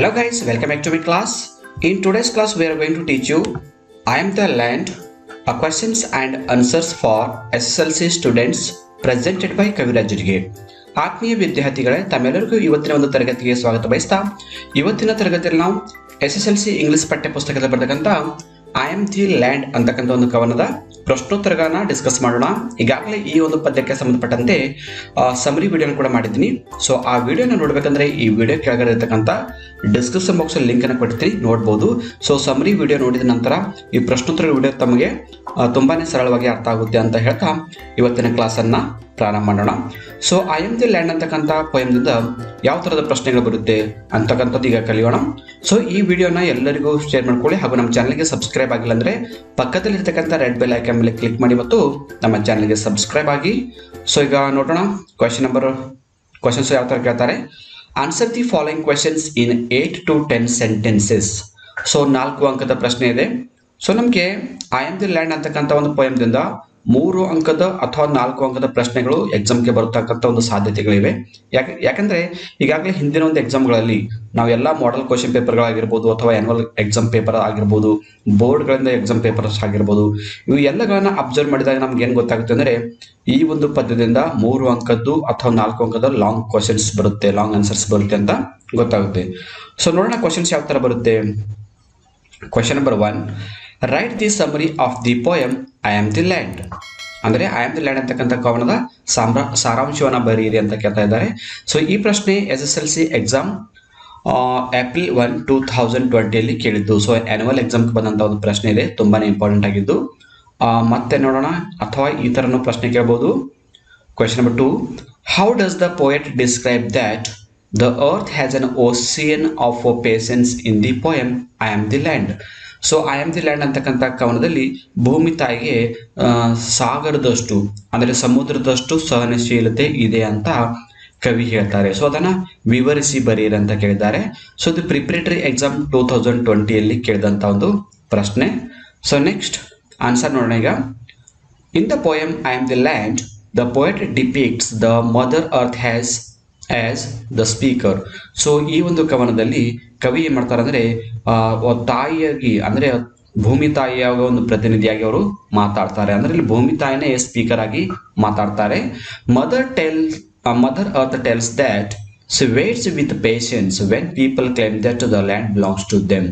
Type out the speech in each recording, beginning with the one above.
Hello guys, welcome back to my class. In today's class we are going to teach you I am the land, questions and answers for SSLC students presented by Kaviraj ಜಿಡ್ಗೆ. ಆತ್ಮೀಯ ವಿದ್ಯಾರ್ಥಿಗಳೇ, ತಮ್ಮೆಲ್ಲರಿಗೂ ಇವತ್ತಿನ ಒಂದು ತರಗತಿಗೆ ಸ್ವಾಗತ ಬಯಸ್ತಾ ಇವತ್ತಿನ ತರಗತಿಯಲ್ಲಿ ನಾವು SSLC ಇಂಗ್ಲಿಷ್ ಪಠ್ಯ ಪುಸ್ತಕದಲ್ಲಿ ಬರ್ತಕ್ಕಂಥ ಐ ಆಮ್ ದಿ ಲ್ಯಾಂಡ್ ಅಂತಕ್ಕಂಥ ಒಂದು ಕವನದ ಪ್ರಶ್ನೋತ್ತರಗಳನ್ನ ಡಿಸ್ಕಸ್ ಮಾಡೋಣ. ಈಗಾಗಲೇ ಈ ಒಂದು ಪದ್ಯಕ್ಕೆ ಸಂಬಂಧಪಟ್ಟಂತೆ ಸಮರಿ ವಿಡಿಯೋನ ಕೂಡ ಮಾಡಿದ್ದೀನಿ. ಸೊ ಆ ವಿಡಿಯೋನ ನೋಡ್ಬೇಕಂದ್ರೆ ಈ ವಿಡಿಯೋ ಕೆಳಗಡೆ ಇರತಕ್ಕಂಥ ಡಿಸ್ಕ್ರಿಪ್ಷನ್ ಬಾಕ್ಸ್ ಅಲ್ಲಿ ಲಿಂಕ್ ಅನ್ನು ಕೊಡ್ತೀನಿ, ನೋಡ್ಬೋದು. ಸೊ ಸಮರಿ ವಿಡಿಯೋ ನೋಡಿದ ನಂತರ ಈ ಪ್ರಶ್ನೋತ್ತರ ವಿಡಿಯೋ ತಮಗೆ ತುಂಬಾನೇ ಸರಳವಾಗಿ ಅರ್ಥ ಆಗುತ್ತೆ ಅಂತ ಹೇಳ್ತಾ ಇವತ್ತಿನ ಕ್ಲಾಸ್ ಅನ್ನ ಪ್ರಾರಂಭ ಮಾಡೋಣ. So I am the land ಅಂತಕ್ಕಂಥ ಪೋಯಮ್ದಿಂದ ಯಾವ ತರದ ಪ್ರಶ್ನೆಗಳು ಬರುತ್ತೆ ಅಂತಕ್ಕಂಥದ್ದು ಈಗ ಕಲಿಯೋಣ. ಸೊ ಈ ವಿಡಿಯೋನ ಎಲ್ಲರಿಗೂ ಶೇರ್ ಮಾಡ್ಕೊಳ್ಳಿ ಹಾಗೂ ನಮ್ಮ ಚಾನಲ್ಗೆ ಸಬ್ಸ್ಕ್ರೈಬ್ ಆಗಿಲ್ಲ ಅಂದ್ರೆ ಪಕ್ಕದಲ್ಲಿ ಇರ್ತಕ್ಕಂಥ ರೆಡ್ ಬೆಲ್ ಐಕಾನ್ ಮೇಲೆ ಕ್ಲಿಕ್ ಮಾಡಿ ಮತ್ತು ನಮ್ಮ ಚಾನಲ್ಗೆ ಸಬ್ಸ್ಕ್ರೈಬ್ ಆಗಿ. ಸೊ ಈಗ ನೋಡೋಣ ಕ್ವಶನ್ಸ್ ಯಾವ ತರ ಕೇಳ್ತಾರೆ. Answer the following questions in 8 to 10 sentences. So 4 ಅಂಕದ ಪ್ರಶ್ನೆ ಇದೆ. ಸೊ ನಮಗೆ ಐ ಆಮ್ ದಿ ಲ್ಯಾಂಡ್ ಅಂತಕ್ಕಂಥ ಒಂದು ಪೋಯಮ್ದಿಂದ 3 ಅಂಕದ ಅಥವಾ 4 ಅಂಕದ ಪ್ರಶ್ನೆಗಳು ಎಕ್ಸಾಮ್ಗೆ ಬರತಕ್ಕಂಥ ಒಂದು ಸಾಧ್ಯತೆಗಳಿವೆ. ಯಾಕಂದ್ರೆ ಈಗಾಗಲೇ ಹಿಂದಿನ ಒಂದು ಎಕ್ಸಾಮ್ಗಳಲ್ಲಿ ನಾವೆಲ್ಲ ಮಾಡೆಲ್ ಕ್ವಶನ್ ಪೇಪರ್ಗಳಾಗಿರ್ಬೋದು ಅಥವಾ ಆನ್ಯುವಲ್ ಎಕ್ಸಾಮ್ ಪೇಪರ್ ಆಗಿರ್ಬೋದು, ಬೋರ್ಡ್ಗಳಿಂದ ಎಕ್ಸಾಮ್ ಪೇಪರ್ಸ್ ಆಗಿರ್ಬೋದು, ಇವು ಎಲ್ಲಗಳನ್ನ ಅಬ್ಸರ್ವ್ ಮಾಡಿದಾಗ ನಮ್ಗೆ ಏನ್ ಗೊತ್ತಾಗುತ್ತೆ ಅಂದ್ರೆ ಈ ಒಂದು ಪದ್ಯದಿಂದ 3 ಅಂಕದ್ದು ಅಥವಾ 4 ಅಂಕದ ಲಾಂಗ್ ಕ್ವಶನ್ಸ್ ಬರುತ್ತೆ, ಲಾಂಗ್ ಆನ್ಸರ್ಸ್ ಬರುತ್ತೆ ಅಂತ ಗೊತ್ತಾಗುತ್ತೆ. ಸೊ ನೋಡೋಣ ಕ್ವಶನ್ಸ್ ಯಾವ ತರ ಬರುತ್ತೆ. Question number 1, right the summary of the poem I am the land. ಅಂದ್ರೆ ಐ ಆಮ್ ದಿ ಲ್ಯಾಂಡ್ ಅಂತಕ್ಕಂಥ ಕವನದ ಸಾರಾಂಶವನ್ನ ಬರೀರಿ ಅಂತ ಕೇಳ್ತಾ ಇದ್ದಾರೆ. ಸೊ ಈ ಪ್ರಶ್ನೆ SSLC ಎಕ್ಸಾಮ್ April 1, 2020 ಕೇಳಿದ್ದು. ಸೊ ಆನ್ಯುವಲ್ ಎಕ್ಸಾಮ್ಗೆ ಬಂದಂತ ಒಂದು ಪ್ರಶ್ನೆ ಇದೆ, ತುಂಬಾನೇ ಇಂಪಾರ್ಟೆಂಟ್ ಆಗಿದ್ದು. ಮತ್ತೆ ನೋಡೋಣ, ಅಥವಾ ಈ ತರನು ಪ್ರಶ್ನೆ ಕೇಳಬಹುದು. Question number 2, how does the poet describe that the earth has an ocean of patience in the poem I am the land. So I am the land ಅಂತಕ್ಕಂಥ ಕವನದಲ್ಲಿ ಭೂಮಿ ತಾಯಿಗೆ ಸಾಗರದಷ್ಟು ಅಂದ್ರೆ ಸಮುದ್ರದಷ್ಟು ಸಹನಶೀಲತೆ ಇದೆ ಅಂತ ಕವಿ ಹೇಳ್ತಾರೆ. ಸೊ ಅದನ್ನ ವಿವರಿಸಿ ಬರೀರಿ ಅಂತ ಕೇಳಿದ್ದಾರೆ. ಸೊ ಇದು ಪ್ರಿಪರೇಟರಿ ಎಕ್ಸಾಮ್ 2020 ಕೇಳಿದಂತ ಒಂದು ಪ್ರಶ್ನೆ. ಸೊ ನೆಕ್ಸ್ಟ್ ಆನ್ಸರ್ ನೋಡೋಣ ಈಗ. In the poem I am the land the poet depicts the mother earth has as the speaker. So ಈ ಒಂದು ಕವನದಲ್ಲಿ ಕವಿ ಏನ್ ಮಾಡ್ತಾರೆ ಅಂದ್ರೆ ತಾಯಿಯಾಗಿ ಅಂದ್ರೆ ಭೂಮಿ ತಾಯಿಯ ಒಂದು ಪ್ರತಿನಿಧಿಯಾಗಿ ಅವರು ಮಾತಾಡ್ತಾರೆ. ಅಂದ್ರೆ ಇಲ್ಲಿ ಭೂಮಿ ತಾಯಿನೇ ಸ್ಪೀಕರ್ ಆಗಿ ಮಾತಾಡ್ತಾರೆ. Mother earth tells that she waits with patience when people claim that the land belongs to them.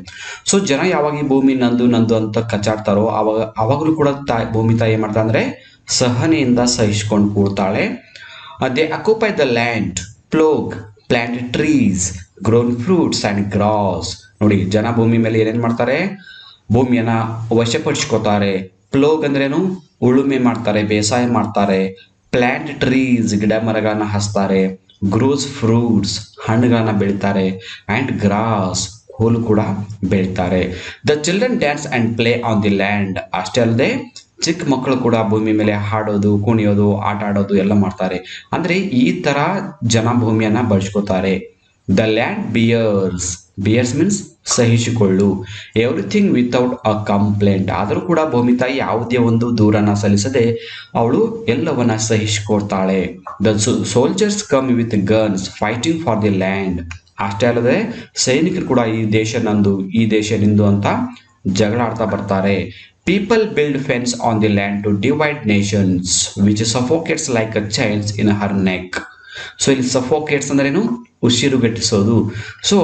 So ಜನ ಯಾವಾಗ ಈ ಭೂಮಿ ನಂದು ನಂದು ಅಂತ ಕಚ್ಚಾಡ್ತಾರೋ ಅವಾಗಲೂ ಕೂಡ ಭೂಮಿ ತಾಯಿ ಏನ್ ಮಾಡ್ತಾ ಅಂದ್ರೆ ಸಹನೆಯಿಂದ ಸಹಿಸ್ಕೊಂಡು ಕೂಡ್ತಾಳೆ. they occupy the land, plough, plant trees, grown fruits and grass. ನೋಡಿ, ಜನ ಭೂಮಿ ಮೇಲೆ ಏನೇನ್ ಮಾಡ್ತಾರೆ, ಭೂಮಿಯನ್ನ ವಶಪಡಿಸ್ಕೋತಾರೆ. ಪ್ಲೋಗ್ ಅಂದ್ರೇನು, ಉಳುಮೆ ಮಾಡ್ತಾರೆ, ಬೇಸಾಯ ಮಾಡ್ತಾರೆ. ಪ್ಲಾಂಟ್ ಟ್ರೀಸ್, ಗಿಡ ಮರಗಳನ್ನ ಹಚ್ತಾರೆ. ಗ್ರೋಸ್ ಫ್ರೂಟ್ಸ್, ಹಣ್ಣುಗಳನ್ನ ಬೆಳಿತಾರೆ. ಅಂಡ್ ಗ್ರಾಸ್, ಹುಲ್ಲು ಕೂಡ ಬೆಳಿತಾರೆ. The children dance and play on the land. ಅಷ್ಟೇ ಅಲ್ಲದೆ ಚಿಕ್ಕ ಮಕ್ಕಳು ಕೂಡ ಭೂಮಿ ಮೇಲೆ ಹಾಡೋದು, ಕುಣಿಯೋದು, ಆಟ ಆಡೋದು ಎಲ್ಲ ಮಾಡ್ತಾರೆ. ಅಂದ್ರೆ ಈ ತರ ಜನ ಭೂಮಿಯನ್ನ ಬಳಸ್ಕೋತಾರೆ. ದ ಲ್ಯಾಂಡ್ ಬಿಯರ್ಸ್ ಮೀನ್ಸ್ ಸಹಿಸಿಕೊಳ್ಳು. Everything without a complaint. ಆದರೂ ಕೂಡ ಭೂಮಿ ತಾಯಿ ಯಾವುದೇ ಒಂದು ದೂರನ್ನ ಸಲ್ಲಿಸದೆ ಅವಳು ಎಲ್ಲವನ್ನ ಸಹಿಸಿಕೊಡ್ತಾಳೆ. The soldiers come with guns fighting for the land. ಅಷ್ಟೇ ಅಲ್ಲದೆ ಸೈನಿಕರು ಕೂಡ ಈ ದೇಶ ನಂದು, ಈ ದೇಶ ನಿಂದು ಅಂತ ಜಗಳ ಆಡ್ತಾ ಬರ್ತಾರೆ. People build fence on the land to divide nations, which suffocates like a child's in her neck. So ಇಲ್ಲಿ ಸಫೋಕೇಟ್ಸ್ ಅಂದ್ರೇನು, ಉಸಿರುಗಟ್ಟಿಸೋದು. ಸೊ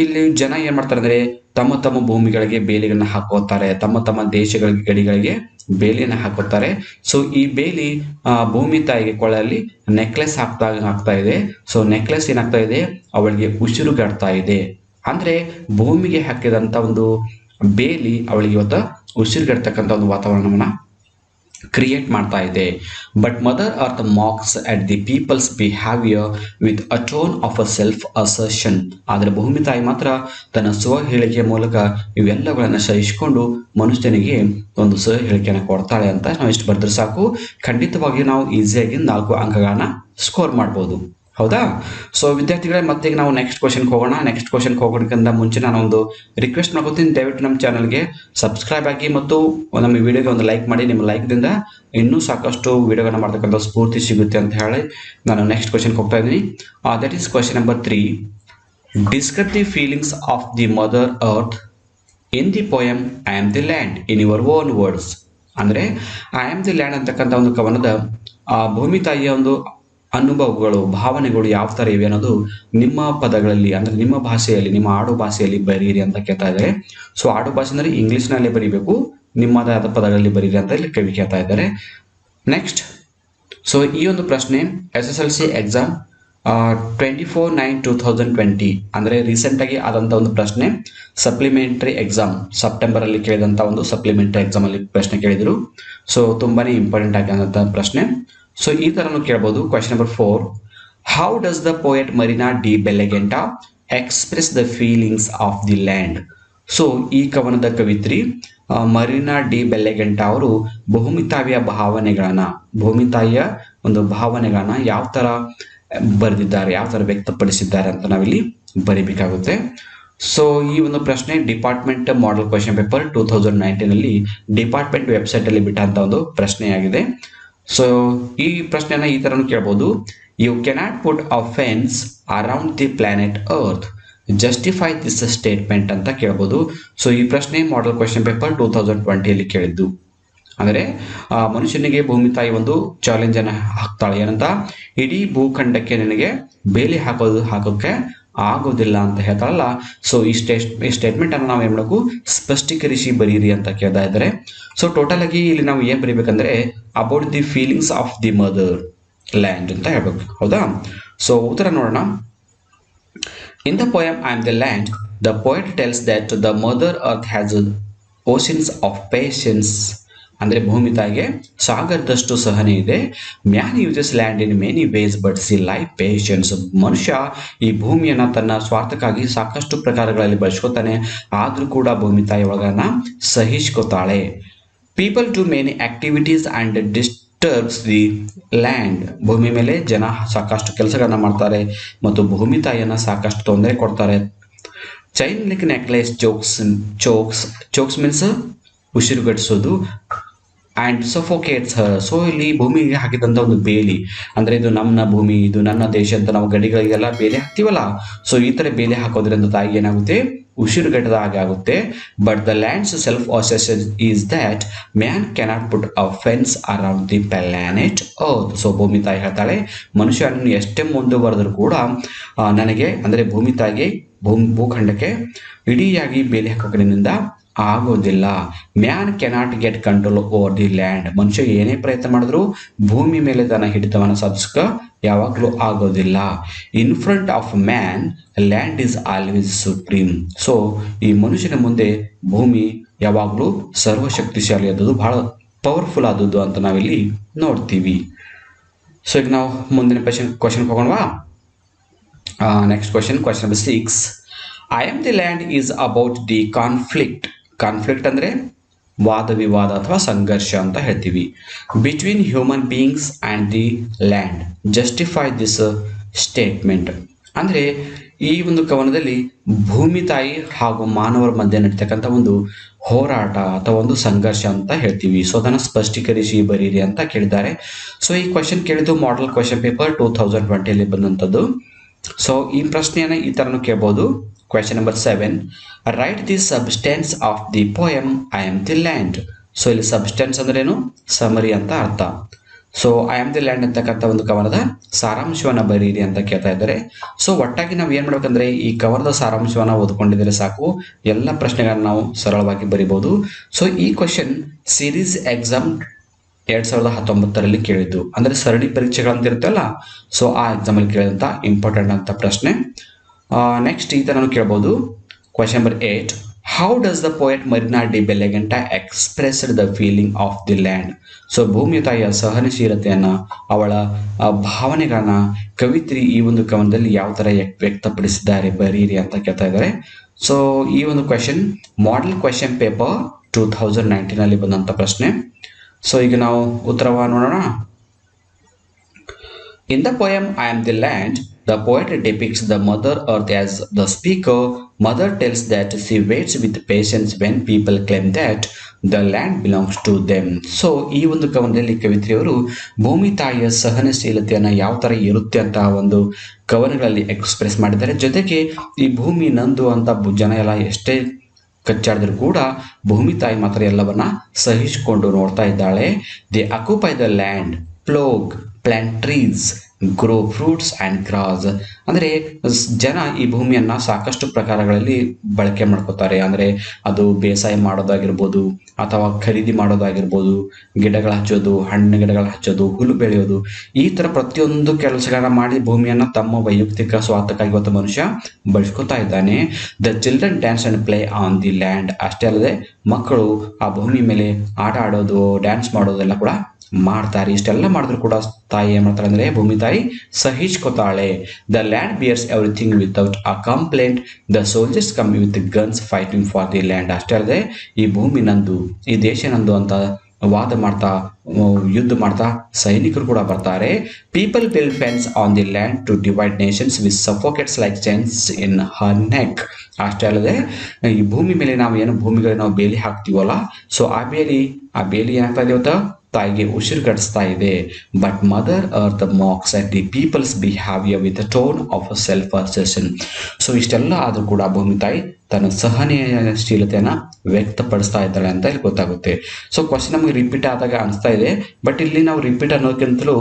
ಇಲ್ಲಿ ಜನ ಏನ್ ಮಾಡ್ತಾರೆ ಅಂದ್ರೆ ತಮ್ಮ ತಮ್ಮ ಭೂಮಿಗಳಿಗೆ ಬೇಲಿಗಳನ್ನ ಹಾಕೋತಾರೆ, ತಮ್ಮ ತಮ್ಮ ದೇಶಗಳಿಗೆ ಗಡಿಗಳಿಗೆ ಬೇಲಿಯನ್ನ ಹಾಕೋತಾರೆ. ಸೊ ಈ ಬೇಲಿ ಭೂಮಿ ತಾಯಿಗೆ ಕೊಳ್ಳಲ್ಲಿ ನೆಕ್ಲೆಸ್ ಆಗ್ತಾ ಇದೆ. ಸೊ ನೆಕ್ಲೆಸ್ ಏನಾಗ್ತಾ ಇದೆ, ಅವಳಿಗೆ ಉಸಿರುಗಟ್ತಾ ಇದೆ. ಅಂದ್ರೆ ಭೂಮಿಗೆ ಹಾಕಿದಂತ ಒಂದು ಬೇಲಿ ಅವಳಿಗೆ ಇವತ್ತು ಉಸಿರುಗಡ್ತಕ್ಕಂಥ ಒಂದು ವಾತಾವರಣವನ್ನ ಕ್ರಿಯೇಟ್ ಮಾಡ್ತಾ ಇದೆ. But mother earth marks at the peoples behaviour with a tone of a self assertion. ಆದರೆ ಭೂಮಿ ತಾಯಿ ಮಾತ್ರ ತನ್ನ ಸ್ವ ಹೇಳಿಕೆಯ ಮೂಲಕ ಇವೆಲ್ಲಗಳನ್ನ ಸಹಿಸಿಕೊಂಡು ಮನುಷ್ಯನಿಗೆ ಒಂದು ಸ್ವ ಹೇಳಿಕೆಯನ್ನು ಕೊಡ್ತಾಳೆ ಅಂತ ನಾವು ಇಷ್ಟು ಬರೆದ್ರೆ ಸಾಕು. ಖಂಡಿತವಾಗಿಯೂ ನಾವು ಈಸಿಯಾಗಿ 4 ಅಂಕಗಳನ್ನ ಸ್ಕೋರ್ ಮಾಡ್ಬೋದು. ಹೌದಾ? ಸೊ ವಿದ್ಯಾರ್ಥಿಗಳೇ, ಮತ್ತೆ ಈಗ ನಾವು ನೆಕ್ಸ್ಟ್ ಕ್ವಶನ್ಗೆ ಹೋಗೋಣ. ನೆಕ್ಸ್ಟ್ ಕ್ವಶನ್ಗೆ ಹೋಗೋದಕ್ಕಿಂತ ಮುಂಚೆ ನಾನು ಒಂದು ರಿಕ್ವೆಸ್ಟ್ ಮಾಡ್ಕೋತೀನಿ, ದಯವಿಟ್ಟು ನಮ್ಮ ಚಾನಲ್ಗೆ ಸಬ್ಸ್ಕ್ರೈಬ್ ಆಗಿ ಮತ್ತು ನಮ್ಮ ವಿಡಿಯೋಗೆ ಒಂದು ಲೈಕ್ ಮಾಡಿ. ನಿಮ್ಮ ಲೈಕ್ದಿಂದ ಇನ್ನೂ ಸಾಕಷ್ಟು ವಿಡಿಯೋಗಳನ್ನ ಮಾಡ್ತಕ್ಕಂಥ ಸ್ಫೂರ್ತಿ ಸಿಗುತ್ತೆ ಅಂತ ಹೇಳಿ ನಾನು ನೆಕ್ಸ್ಟ್ ಕ್ವಶನ್ಗೆ ಹೋಗ್ತಾ ಇದ್ದೀನಿ. That is question number 3. Describe the feelings of the mother earth in the poem I am the land in your own words. ಅಂದರೆ ಐ ಆಮ್ ದಿ ಲ್ಯಾಂಡ್ ಅಂತಕ್ಕಂಥ ಒಂದು ಕವನದ ಭೂಮಿ ತಾಯಿಯ ಒಂದು ಅನುಭವಗಳು, ಭಾವನೆಗಳು ಯಾವ ಥರ ಇವೆ ಅನ್ನೋದು ನಿಮ್ಮ ಪದಗಳಲ್ಲಿ, ಅಂದರೆ ನಿಮ್ಮ ಭಾಷೆಯಲ್ಲಿ, ನಿಮ್ಮ ಆಡು ಭಾಷೆಯಲ್ಲಿ ಬರೀರಿ ಅಂತ ಕೇಳ್ತಾ ಇದ್ದಾರೆ. ಸೊ ಆಡು ಭಾಷೆ ಅಂದರೆ ಇಂಗ್ಲೀಷ್ನಲ್ಲೇ ಬರೀಬೇಕು, ನಿಮ್ಮದಾದ ಪದಗಳಲ್ಲಿ ಬರೀರಿ ಅಂತ ಇಲ್ಲಿ ಕವಿ ಕೇಳ್ತಾ ಇದ್ದಾರೆ. ನೆಕ್ಸ್ಟ್, ಸೊ ಈ ಒಂದು ಪ್ರಶ್ನೆ SSLC ಎಕ್ಸಾಮ್ 24/9/2020 ಅಂದರೆ ರೀಸೆಂಟಾಗಿ ಆದಂಥ ಒಂದು ಪ್ರಶ್ನೆ. ಸಪ್ಲಿಮೆಂಟರಿ ಎಕ್ಸಾಮ್ ಸೆಪ್ಟೆಂಬರಲ್ಲಿ ಕೇಳಿದಂಥ ಒಂದು ಸಪ್ಲಿಮೆಂಟರಿ ಎಕ್ಸಾಮಲ್ಲಿ ಪ್ರಶ್ನೆ ಕೇಳಿದರು. ಸೊ ತುಂಬಾ ಇಂಪಾರ್ಟೆಂಟ್ ಆಗಿರೋಂಥ ಪ್ರಶ್ನೆ. ಸೊ ಈ ಥರನೂ ಕೇಳ್ಬೋದು. Question number 4, how does the poet Marina de Bellagente express the feelings of the land? So ಈ ಕವನದ ಕವಿತ್ರಿ ಮರಿನಾ ಡಿ ಬೆಲೆಗೆಂಟಾ ಅವರು ಭೂಮಿ ತಾಯಿಯ ಒಂದು ಭಾವನೆಗಳನ್ನ ಯಾವ ಥರ ಬರೆದಿದ್ದಾರೆ, ಯಾವ ಥರ ವ್ಯಕ್ತಪಡಿಸಿದ್ದಾರೆ ಅಂತ ನಾವಿಲ್ಲಿ ಬರೀಬೇಕಾಗುತ್ತೆ. ಸೊ ಈ ಒಂದು ಪ್ರಶ್ನೆ department model question paper 2019 department ವೆಬ್ಸೈಟಲ್ಲಿ ಬಿಟ್ಟಂಥ ಒಂದು ಪ್ರಶ್ನೆಯಾಗಿದೆ. ಸೊ ಈ ಪ್ರಶ್ನೆನ ಈ ಥರನೂ ಕೇಳ್ಬೋದು. You cannot put a fence around the planet earth, justify this statement ಅಂತ ಕೇಳ್ಬೋದು. ಸೊ ಈ ಪ್ರಶ್ನೆ ಮಾಡೆಲ್ ಕ್ವೆಶ್ಚನ್ ಪೇಪರ್ 2020 ಕೇಳಿದ್ದು. ಅಂದರೆ ಮನುಷ್ಯನಿಗೆ ಭೂಮಿ ತಾಯಿ ಒಂದು ಚಾಲೆಂಜ್ ಅನ್ನು ಹಾಕ್ತಾಳೆ, ಏನಂತ, ಇಡೀ ಭೂಖಂಡಕ್ಕೆ ನಿನಗೆ ಬೇಲಿ ಹಾಕೋಕ್ಕೆ ಆಗೋದಿಲ್ಲ ಅಂತ ಹೇಳ್ತಾಳಲ್ಲ. ಸೊ ಈ ಸ್ಟೇಟ್ಮೆಂಟ್ ಅನ್ನು ನಾವು ಏನು ಮಾಡಬೇಕು, ಸ್ಪಷ್ಟೀಕರಿಸಿ ಬರೀರಿ ಅಂತ ಕೇಳ್ತಾ ಇದ್ದಾರೆ. ಸೊ ಟೋಟಲ್ ಆಗಿ ಇಲ್ಲಿ ನಾವು ಏನು ಬರೀಬೇಕಂದ್ರೆ about the feelings of the mother land ಅಂತ ಹೇಳ್ಬೇಕು, ಹೌದಾ? ಸೊ ಉತ್ತರ ನೋಡೋಣ. In the poem I am the land, the poet tells that the mother earth has oceans of patience. ಅಂದರೆ ಭೂಮಿ ತಾಯಿಗೆ ಸಾಗರದಷ್ಟು ಸಹನೆ ಇದೆ. Man uses land in many ways but she life patience. ಮನುಷ್ಯ ಈ ಭೂಮಿಯನ್ನು ತನ್ನ ಸ್ವಾರ್ಥಕ್ಕಾಗಿ ಸಾಕಷ್ಟು ಪ್ರಕಾರಗಳಲ್ಲಿ ಬಳಸ್ಕೊತಾನೆ, ಆದರೂ ಕೂಡ ಭೂಮಿ ತಾಯಿ ಒಳಗನ್ನ ಸಹಿಸ್ಕೋತಾಳೆ. People do many activities and disturbs the land. ಭೂಮಿ ಮೇಲೆ ಜನ ಸಾಕಷ್ಟು ಕೆಲಸಗಳನ್ನ ಮಾಡ್ತಾರೆ ಮತ್ತು ಭೂಮಿ ತಾಯಿಯನ್ನು ಸಾಕಷ್ಟು ತೊಂದರೆ ಕೊಡ್ತಾರೆ. Chain link necklace chokes means ಉಸಿರುಗಟ್ಟಿಸೋದು, ಆ್ಯಂಡ್ ಸಫೋಕೇಟ್ಸ್ ಹರ್. ಸೊ ಇಲ್ಲಿ ಭೂಮಿಗೆ ಹಾಕಿದಂಥ ಒಂದು ಬೇಲಿ, ಅಂದರೆ ಇದು ನಮ್ಮ ಭೂಮಿ, ಇದು ನನ್ನ ದೇಶ ಅಂತ ನಾವು ಗಡಿಗಳಿಗೆಲ್ಲ ಬೇಲಿ ಹಾಕ್ತೀವಲ್ಲ, ಸೊ ಈ ಥರ ಬೇಲಿ ಹಾಕೋದ್ರಿಂದ ತಾಯಿಗೆ ಏನಾಗುತ್ತೆ, ಉಸಿರುಗಟ್ಟದ ಹಾಗೆ ಆಗುತ್ತೆ. But the land's self assertion is that man cannot put a fence around the planet earth. So ಭೂಮಿ ತಾಯಿ ಹೇಳ್ತಾಳೆ, ಮನುಷ್ಯನನ್ನು ಎಷ್ಟೇ ಮುಂದುವರೆದರೂ ಕೂಡ ನನಗೆ, ಅಂದರೆ ಭೂಮಿ ತಾಯಿಗೆ ಭೂಖಂಡಕ್ಕೆ ಇಡೀಯಾಗಿ ಬೇಲಿ ಹಾಕೋದ್ರಿಂದ ಆಗೋದಿಲ್ಲ. Man cannot get control over the land. ಮನುಷ್ಯ ಏನೇ ಪ್ರಯತ್ನ ಮಾಡಿದ್ರು ಭೂಮಿ ಮೇಲೆ ತನ್ನ ಹಿಡಿತವನ್ನು ಸಾಧಿಸಕ ಯಾವಾಗಲೂ ಆಗೋದಿಲ್ಲ. In front of man land is always supreme. So ಈ ಮನುಷ್ಯನ ಮುಂದೆ ಭೂಮಿ ಯಾವಾಗಲೂ ಸರ್ವಶಕ್ತಿಶಾಲಿ ಆದದ್ದು, ಬಹಳ ಪವರ್ಫುಲ್ ಆದದ್ದು ಅಂತ ನಾವಿಲ್ಲಿ ನೋಡ್ತೀವಿ. ಸೊ ಈಗ ನಾವು ಮುಂದಿನ ಕ್ವಶನ್ ಹೋಗೋಣವಾ? Next question number 6, I am the land is about the conflict. Conflict ಅಂದರೆ ವಾದ ವಿವಾದ ಅಥವಾ ಸಂಘರ್ಷ ಅಂತ ಹೇಳ್ತೀವಿ. Between human beings and the land, justify this statement. ಅಂದರೆ ಈ ಒಂದು ಕವನದಲ್ಲಿ ಭೂಮಿ ತಾಯಿ ಹಾಗೂ ಮಾನವರ ಮಧ್ಯೆ ನಡೀತಕ್ಕಂಥ ಒಂದು ಹೋರಾಟ ಅಥವಾ ಒಂದು ಸಂಘರ್ಷ ಅಂತ ಹೇಳ್ತೀವಿ. ಸೊ ಅದನ್ನು ಸ್ಪಷ್ಟೀಕರಿಸಿ ಬರೀರಿ ಅಂತ ಕೇಳಿದ್ದಾರೆ. ಸೊ ಈ ಕ್ವಶನ್ ಕೇಳಿದ್ದು ಮಾಡೆಲ್ ಕ್ವಶನ್ ಪೇಪರ್ 2020 ಬಂದಂಥದ್ದು. ಸೊ ಈ ಪ್ರಶ್ನೆಯನ್ನು ಈ ಥರನೂ ಕೇಳ್ಬೋದು. Question number 7, right the substance of the poem I am the land. So ಇಲ್ಲಿ ಸಬ್ಸ್ಟೆನ್ಸ್ ಅಂದ್ರೇನು, ಸಮರಿ ಅಂತ ಅರ್ಥ. So I am the land ಅಂತಕ್ಕಂಥ ಒಂದು ಕವನದ ಸಾರಾಂಶವನ್ನು ಬರೀರಿ ಅಂತ ಕೇಳ್ತಾ ಇದ್ದಾರೆ. ಸೊ ಒಟ್ಟಾಗಿ ನಾವು ಏನು ಮಾಡ್ಬೇಕಂದ್ರೆ ಈ ಕವನದ ಸಾರಾಂಶವನ್ನು ಓದ್ಕೊಂಡಿದ್ರೆ ಸಾಕು, ಎಲ್ಲ ಪ್ರಶ್ನೆಗಳನ್ನ ನಾವು ಸರಳವಾಗಿ ಬರಿಬೋದು. ಸೊ ಈ ಕ್ವಶನ್ ಸೀರೀಸ್ ಎಕ್ಸಾಮ್ 2019 ಕೇಳಿದ್ದು, ಅಂದರೆ ಸರಣಿ ಪರೀಕ್ಷೆಗಳಂತ ಇರುತ್ತಲ್ಲ, ಸೊ ಆ ಎಕ್ಸಾಮಲ್ಲಿ ಕೇಳಿದಂಥ ಇಂಪಾರ್ಟೆಂಟ್ ಅಂತ ಪ್ರಶ್ನೆ. ನೆಕ್ಸ್ಟ್ ಈ ಥರನೂ ಕೇಳ್ಬೋದು. Question number 8, how does the poet Marina de Bellagente expressed the feeling of the land. So ಭೂಮಿ ತಾಯಿಯ ಸಹನಶೀಲತೆಯನ್ನು, ಅವಳ ಭಾವನೆಗಳನ್ನ ಕವಿತ್ರಿ ಈ ಒಂದು ಕವನದಲ್ಲಿ ಯಾವ ಥರ ವ್ಯಕ್ತಪಡಿಸಿದ್ದಾರೆ ಬರೀರಿ ಅಂತ ಕೇಳ್ತಾ ಇದ್ದಾರೆ. ಸೊ ಈ ಒಂದು ಕ್ವೆಶನ್ ಮಾಡೆಲ್ ಕ್ವೆಶನ್ ಪೇಪರ್ 2019 ಬಂದಂಥ ಪ್ರಶ್ನೆ. ಸೊ ಈಗ ನಾವು ಉತ್ತರವನ್ನು ನೋಡೋಣ. In the poem I am the land, The poet depicts the Mother Earth as the speaker. Mother tells that she waits with patience when people claim that the land belongs to them. So ಈ ಒಂದು ಕವನದಲ್ಲಿ ಕವಿತ್ರಿಯವರು ಭೂಮಿ ತಾಯಿಯ ಸಹನಶೀಲತೆಯನ್ನು ಯಾವ ಥರ ಇರುತ್ತೆ ಅಂತ ಒಂದು ಕವನಗಳಲ್ಲಿ express ಮಾಡಿದ್ದಾರೆ. ಜೊತೆಗೆ ಈ ಭೂಮಿ ನಂದು ಅಂತ ಜನ ಎಲ್ಲ ಎಷ್ಟೇ ಕಚ್ಚಾಡಿದ್ರು ಕೂಡ ಭೂಮಿ ತಾಯಿ ಮಾತ್ರ ಎಲ್ಲವನ್ನ ಸಹಿಸಿಕೊಂಡು ನೋಡ್ತಾ ಇದ್ದಾಳೆ. They occupy the land, plough, plant trees, grow fruits and grass. ಅಂದರೆ ಜನ ಈ ಭೂಮಿಯನ್ನು ಸಾಕಷ್ಟು ಪ್ರಕಾರಗಳಲ್ಲಿ ಬಳಕೆ ಮಾಡ್ಕೋತಾರೆ. ಅಂದರೆ ಅದು ಬೇಸಾಯ ಮಾಡೋದಾಗಿರ್ಬೋದು, ಅಥವಾ ಖರೀದಿ ಮಾಡೋದಾಗಿರ್ಬೋದು, ಗಿಡಗಳು ಹಚ್ಚೋದು, ಹಣ್ಣು ಗಿಡಗಳು ಹಚ್ಚೋದು, ಹುಲ್ಲು ಬೆಳೆಯೋದು, ಈ ಥರ ಪ್ರತಿಯೊಂದು ಕೆಲಸಗಳನ್ನ ಮಾಡಿ ಭೂಮಿಯನ್ನು ತಮ್ಮ ವೈಯಕ್ತಿಕ ಸ್ವಾರ್ಥಕ್ಕಾಗಿ ಇವತ್ತು ಮನುಷ್ಯ ಬಳಸ್ಕೊತಾ ಇದ್ದಾನೆ. The children dance and play on the land. ಅಷ್ಟೇ ಅಲ್ಲದೆ ಮಕ್ಕಳು ಆ ಭೂಮಿ ಮೇಲೆ ಆಟ ಆಡೋದು, ಡ್ಯಾನ್ಸ್ ಮಾಡೋದೆಲ್ಲ ಕೂಡ ಮಾಡ್ತಾರೆ. ಇಷ್ಟೆಲ್ಲ ಮಾಡಿದ್ರು ಕೂಡ ತಾಯಿ ಏನ್ ಮಾಡ್ತಾಳೆ ಅಂದ್ರೆ ಭೂಮಿ ತಾಯಿ ಸಹಿಸ್ಕೊತಾಳೆ. The land bears everything without a complaint. The soldiers come with guns fighting for the land. ಅಷ್ಟೇ ಅಲ್ಲದೆ ಈ ಭೂಮಿ ನಂದು, ಈ ದೇಶ ನಂದು ಅಂತ ವಾದ ಮಾಡ್ತಾ, ಯುದ್ಧ ಮಾಡ್ತಾ ಸೈನಿಕರು ಕೂಡ ಬರ್ತಾರೆ. People build fence on the land to divide nations with suffocates like chains in her neck. ಅಷ್ಟೇ ಅಲ್ಲದೆ ಈ ಭೂಮಿ ಮೇಲೆ ನಾವು ಏನು ಭೂಮಿಗಳಿಗೆ ನಾವು ಬೇಲಿ ಹಾಕ್ತೀವಲ್ಲ, ಸೊ ಆ ಬೇಲಿ ಏನಾಗ್ತಾ ಇದೆ ಇವತ್ತು ತಾಯಿಗೆ ಉಸಿರುಗಡಿಸ್ತಾ ಇದೆ. But mother earth marks at the peoples behaviour with a tone of a self assertion. So ಇಷ್ಟೆಲ್ಲ ಆದರೂ ಕೂಡ ಭೂಮಿ ತಾಯಿ ತನ್ನ ಸಹನಶೀಲತೆಯನ್ನು ವ್ಯಕ್ತಪಡಿಸ್ತಾ ಇದ್ದಾಳೆ ಅಂತ ಇಲ್ಲಿ ಗೊತ್ತಾಗುತ್ತೆ. ಸೊ ಕ್ವಶನ್ ನಮಗೆ ರಿಪೀಟ್ ಆದಾಗ ಅನಿಸ್ತಾ ಇದೆ, ಬಟ್ ಇಲ್ಲಿ ನಾವು ರಿಪೀಟ್ ಅನ್ನೋದಕ್ಕಿಂತಲೂ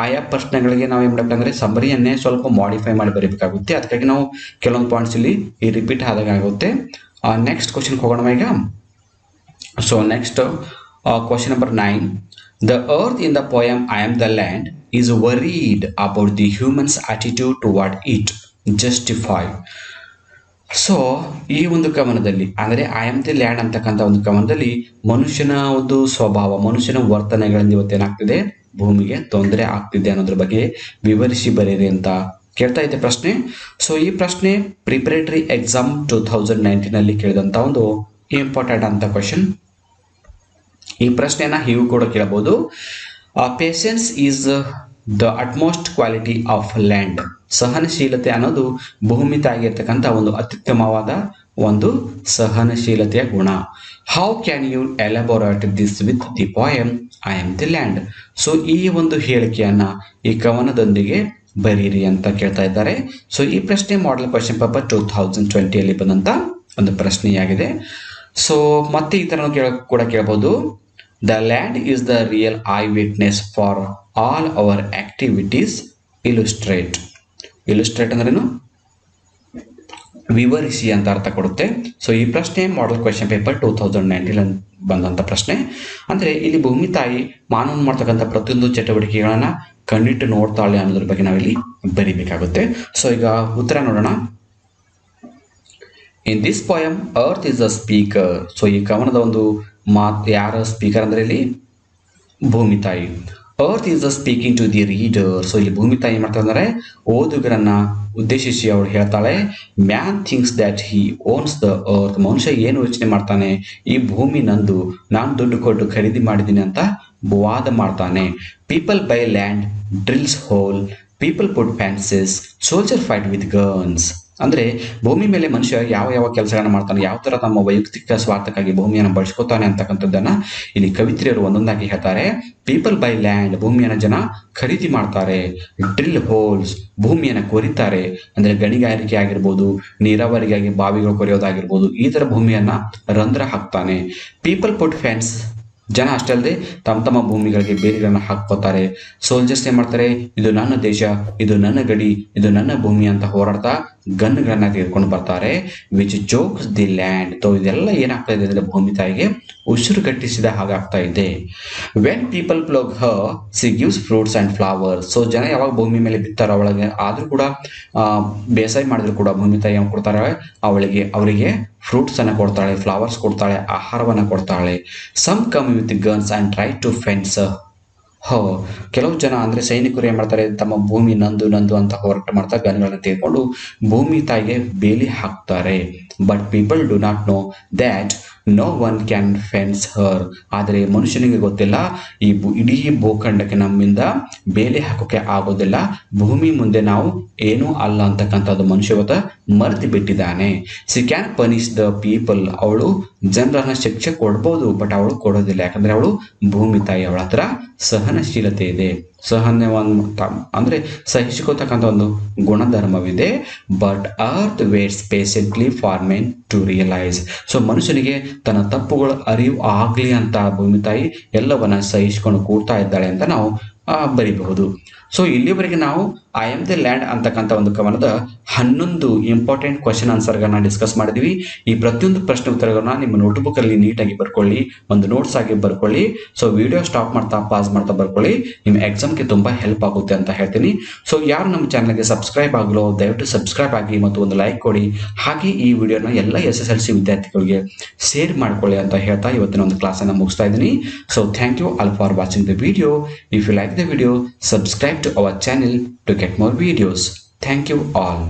ಆಯಾ ಪ್ರಶ್ನೆಗಳಿಗೆ ನಾವು ಏನು ಮಾಡಬೇಕಂದ್ರೆ ಸಮರಿಯನ್ನೇ ಸ್ವಲ್ಪ ಮಾಡಿಫೈ ಮಾಡಿ ಬರೀಬೇಕಾಗುತ್ತೆ. ಅದಕ್ಕಾಗಿ ನಾವು ಕೆಲವೊಂದು ಪಾಯಿಂಟ್ಸ್ ಇಲ್ಲಿ ಈ ರಿಪೀಟ್ ಆದಾಗ ಆಗುತ್ತೆ. ನೆಕ್ಸ್ಟ್ ಕ್ವಶನ್ಗೆ ಹೋಗೋಣ ಈಗ. So next question number 9. The earth in the poem I am the land is worried about the human's attitude toward it. Justify. So ಈ ಒಂದು ಕವನದಲ್ಲಿ ಅಂದರೆ ಐ ಆಮ್ ದಿ ಲ್ಯಾಂಡ್ ಅಂತಕ್ಕಂಥ ಒಂದು ಕವನದಲ್ಲಿ ಮನುಷ್ಯನ ಒಂದು ಸ್ವಭಾವ, ಮನುಷ್ಯನ ವರ್ತನೆಗಳಿಂದ ಇವತ್ತೇನಾಗ್ತಿದೆ, ಭೂಮಿಗೆ ತೊಂದರೆ ಆಗ್ತಿದೆ ಅನ್ನೋದ್ರ ಬಗ್ಗೆ ವಿವರಿಸಿ ಬರೀರಿ ಅಂತ ಕೇಳ್ತಾ ಇದೆ ಪ್ರಶ್ನೆ. ಸೊ ಈ ಪ್ರಶ್ನೆ ಪ್ರಿಪರೇಟರಿ ಎಕ್ಸಾಮ್ 2019 ಕೇಳಿದಂಥ ಒಂದು ಇಂಪಾರ್ಟೆಂಟ್ ಅಂತ ಕ್ವಶನ್. ಈ ಪ್ರಶ್ನೆನ ಹೀಗೂ ಕೂಡ ಕೇಳಬಹುದು. Patience is the utmost quality of land. ಸಹನಶೀಲತೆ ಅನ್ನೋದು ಭೂಮಿ ತಾಗಿರ್ತಕ್ಕಂಥ ಒಂದು ಅತ್ಯುತ್ತಮವಾದ ಒಂದು ಸಹನಶೀಲತೆಯ ಗುಣ. How can you elaborate this with the poem I am the land. So ಈ ಒಂದು ಹೇಳಿಕೆಯನ್ನ ಈ ಕವನದೊಂದಿಗೆ ಬರೀರಿ ಅಂತ ಕೇಳ್ತಾ ಇದ್ದಾರೆ. ಸೊ ಈ ಪ್ರಶ್ನೆ ಮಾಡೆಲ್ ಕ್ವಶನ್ ಪೇಪರ್ 2020 ಬಂದಂತ ಒಂದು ಪ್ರಶ್ನೆಯಾಗಿದೆ. ಸೊ ಮತ್ತೆ ಈ ತರ ಕೂಡ ಕೇಳಬಹುದು. The land is the real eye witness for all our activities. Illustrate ಅಂದ್ರೇನು, ವಿವರಿಸಿ ಅಂತ ಅರ್ಥ ಕೊಡುತ್ತೆ. ಸೊ ಈ ಪ್ರಶ್ನೆ ಮಾಡೆಲ್ ಕ್ವೆಶ್ಚನ್ ಪೇಪರ್ 2019 ಬಂದಂತ ಪ್ರಶ್ನೆ. ಅಂದ್ರೆ ಇಲ್ಲಿ ಭೂಮಿ ತಾಯಿ ಮಾನವನ್ ಮಾಡ್ತಕ್ಕಂಥ ಪ್ರತಿಯೊಂದು ಚಟುವಟಿಕೆಗಳನ್ನ ಕಣ್ಣಿಟ್ಟು ನೋಡ್ತಾಳೆ ಅನ್ನೋದ್ರ ಬಗ್ಗೆ ನಾವಿಲ್ಲಿ ಬರಿಬೇಕಾಗುತ್ತೆ. ಸೊ ಈಗ ಉತ್ತರ ನೋಡೋಣ. In this poem earth is a speaker. So ಈ ಕವನದ ಒಂದು ಮಾತು ಯಾರ ಸ್ಪೀಕರ್ ಅಂದ್ರೆ ಇಲ್ಲಿ ಭೂಮಿ ತಾಯಿ. Earth is a speaking to the reader. So ಇಲ್ಲಿ ಭೂಮಿ ತಾಯಿ ಏನ್ ಮಾಡ್ತಾರೆ ಅಂದ್ರೆ ಓದುಗರನ್ನ ಉದ್ದೇಶಿಸಿ ಅವಳು ಹೇಳ್ತಾಳೆ, man thinks that he owns the earth. ಮನುಷ್ಯ ಏನು ಯೋಚನೆ ಮಾಡ್ತಾನೆ, ಈ ಭೂಮಿ ನಂದು, ನಾನು ದುಡ್ಡು ಕೊಟ್ಟು ಖರೀದಿ ಮಾಡಿದ್ದೀನಿ ಅಂತ ವಾದ ಮಾಡ್ತಾನೆ. People buy land, drills hole, people put fences, soldier fight with guns. ಅಂದ್ರೆ ಭೂಮಿ ಮೇಲೆ ಮನುಷ್ಯ ಯಾವ ಕೆಲಸಗಳನ್ನ ಮಾಡ್ತಾನೆ, ಯಾವ ತರ ತಮ್ಮ ವೈಯಕ್ತಿಕ ಸ್ವಾರ್ಥಕ್ಕಾಗಿ ಭೂಮಿಯನ್ನು ಬಳಸ್ಕೊತಾನೆ ಅಂತಕ್ಕಂಥದ್ದನ್ನ ಇಲ್ಲಿ ಕವಿತ್ರಿಯರು ಒಂದೊಂದಾಗಿ ಹೇಳ್ತಾರೆ. ಪೀಪಲ್ ಬೈ ಲ್ಯಾಂಡ್, ಭೂಮಿಯನ್ನು ಜನ ಖರೀದಿ ಮಾಡ್ತಾರೆ. ಡ್ರಿಲ್ ಹೋಲ್ಸ್, ಭೂಮಿಯನ್ನು ಕೊರಿತಾರೆ. ಅಂದ್ರೆ ಗಣಿಗಾರಿಕೆ ಆಗಿರ್ಬೋದು, ನೀರಾವರಿಗಾಗಿ ಬಾವಿಗಳು ಕೊರೆಯೋದಾಗಿರ್ಬೋದು, ಈ ತರ ಭೂಮಿಯನ್ನ ರಂಧ್ರ ಹಾಕ್ತಾನೆ. ಪೀಪಲ್ ಪುಟ್ ಫ್ಯಾನ್ಸ್, ಜನ ಅಷ್ಟೇ ಅಲ್ಲದೆ ತಮ್ಮ ಭೂಮಿಗಳಿಗೆ ಬೇಲಿಗಳನ್ನ ಹಾಕ್ಕೋತಾರೆ. ಸೋಲ್ಜರ್ಸ್ ಏನ್ ಮಾಡ್ತಾರೆ, ಇದು ನನ್ನ ದೇಶ, ಇದು ನನ್ನ ಗಡಿ, ಇದು ನನ್ನ ಭೂಮಿ ಅಂತ ಹೋರಾಡ್ತಾ ಗನ್ಗಳನ್ನ ತೆಗೆದುಕೊಂಡು ಬರ್ತಾರೆ. Which jokes the land. ಇದೆಲ್ಲ ಏನಾಗ್ತಾ ಇದೆ ಅಂದ್ರೆ ಭೂಮಿ ತಾಯಿಗೆ ಉಸಿರುಗಟ್ಟಿಸಿದ ಹಾಗಾಗ್ತಾ ಇದೆ. When people plug Har C gives fruits and flowers. So ಜನ ಯಾವಾಗ ಭೂಮಿ ಮೇಲೆ ಬಿತ್ತಾರ ಅವಳಿಗೆ, ಆದ್ರೂ ಕೂಡ ಬೇಸಾಯ ಮಾಡಿದ್ರು ಕೂಡ ಭೂಮಿ ತಾಯಿ ಕೊಡ್ತಾರೆ ಅವರಿಗೆ ಫ್ರೂಟ್ಸ್ ಅನ್ನ ಕೊಡ್ತಾಳೆ, ಫ್ಲವರ್ಸ್ ಕೊಡ್ತಾಳೆ, ಆಹಾರವನ್ನ ಕೊಡ್ತಾಳೆ. Some come with guns and try to fence. ಕೆಲವು ಜನ ಅಂದ್ರೆ ಸೈನಿಕರು ಏನ್ ಮಾಡ್ತಾರೆ, ತಮ್ಮ ಭೂಮಿ ನಂದು ಅಂತ ಹೋರಾಟ ಮಾಡ್ತಾ ಗನ್ಗಳನ್ನ ತೆಗೆದುಕೊಂಡು ಭೂಮಿ ತಾಯಿಗೆ ಬೇಲಿ ಹಾಕ್ತಾರೆ. But people do not know that no one can fence her. ಆದರೆ ಮನುಷ್ಯನಿಗೆ ಗೊತ್ತಿಲ್ಲ, ಈ ಇಡೀ ಭೂಖಂಡಕ್ಕೆ ನಮ್ಮಿಂದ ಬೇಲಿ ಹಾಕೋಕೆ ಆಗೋದಿಲ್ಲ, ಭೂಮಿ ಮುಂದೆ ನಾವು ಏನೂ ಅಲ್ಲ ಅಂತಕ್ಕಂಥದ್ದು ಮನುಷ್ಯ ಇವತ್ತು ಮರೆತು ಬಿಟ್ಟಿದ್ದಾನೆ. She can punish the people. ಅವಳು ಜನರನ್ನ ಶಿಕ್ಷೆ ಕೊಡ್ಬೋದು, ಬಟ್ ಅವಳು ಕೊಡೋದಿಲ್ಲ. ಯಾಕಂದ್ರೆ ಅವಳು ಭೂಮಿ ತಾಯಿ, ಅವಳ ಹತ್ರ ಸಹನಶೀಲತೆ ಇದೆ, ಅಂದ್ರೆ ಸಹಿಸಿಕೋತಕ್ಕಂಥ ಒಂದು ಗುಣಧರ್ಮವಿದೆ. But earth waits patiently for men to realise. So ಮನುಷ್ಯನಿಗೆ ತನ್ನ ತಪ್ಪುಗಳು ಅರಿವು ಆಗ್ಲಿ ಅಂತ ಭೂಮಿ ತಾಯಿ ಎಲ್ಲವನ್ನ ಸಹಿಸಿಕೊಂಡು ಕೂಡ್ತಾ ಇದ್ದಾಳೆ ಅಂತ ನಾವು ಬರಿಬಹುದು. ಸೊ ಇಲ್ಲಿವರೆಗೆ ನಾವು ಐ ಆಮ್ ದ ಲ್ಯಾಂಡ್ ಅಂತಕ್ಕಂಥ ಒಂದು ಕವನದ 11 ಇಂಪಾರ್ಟೆಂಟ್ ಕ್ವಶನ್ ಆನ್ಸರ್ಗಳನ್ನ ಡಿಸ್ಕಸ್ ಮಾಡಿದ್ವಿ. ಈ ಪ್ರತಿಯೊಂದು ಪ್ರಶ್ನೆ ಉತ್ತರಗಳನ್ನ ನಿಮ್ಮ ನೋಟ್ಬುಕ್ ಅಲ್ಲಿ ನೀಟಾಗಿ ಬರ್ಕೊಳ್ಳಿ, ಒಂದು ನೋಟ್ಸ್ ಆಗಿ ಬರ್ಕೊಳ್ಳಿ. ಸೊ ವಿಡಿಯೋ ಸ್ಟಾಪ್ ಮಾಡ್ತಾ ಪಾಸ್ ಮಾಡ್ತಾ ಬರ್ಕೊಳ್ಳಿ, ನಿಮ್ಮ ಎಕ್ಸಾಮ್ಗೆ ತುಂಬಾ ಹೆಲ್ಪ್ ಆಗುತ್ತೆ ಅಂತ ಹೇಳ್ತೀನಿ. ಸೊ ಯಾರು ನಮ್ಮ ಚಾನಲ್ಗೆ ಸಬ್ಸ್ಕ್ರೈಬ್ ಆಗಲೋ ದಯವಿಟ್ಟು ಸಬ್ಸ್ಕ್ರೈಬ್ ಆಗಿ ಮತ್ತು ಒಂದು ಲೈಕ್ ಕೊಡಿ. ಹಾಗೆ ಈ ವಿಡಿಯೋನ ಎಲ್ಲ SSLC ವಿದ್ಯಾರ್ಥಿಗಳಿಗೆ ಶೇರ್ ಮಾಡ್ಕೊಳ್ಳಿ ಅಂತ ಹೇಳ್ತಾ ಇವತ್ತಿನ ಒಂದು ಕ್ಲಾಸನ್ನು ಮುಗಿಸ್ತಾ ಇದ್ದೀನಿ. So thank you all for watching the video. If you like the video, subscribe to our channel to get more videos. Thank you all.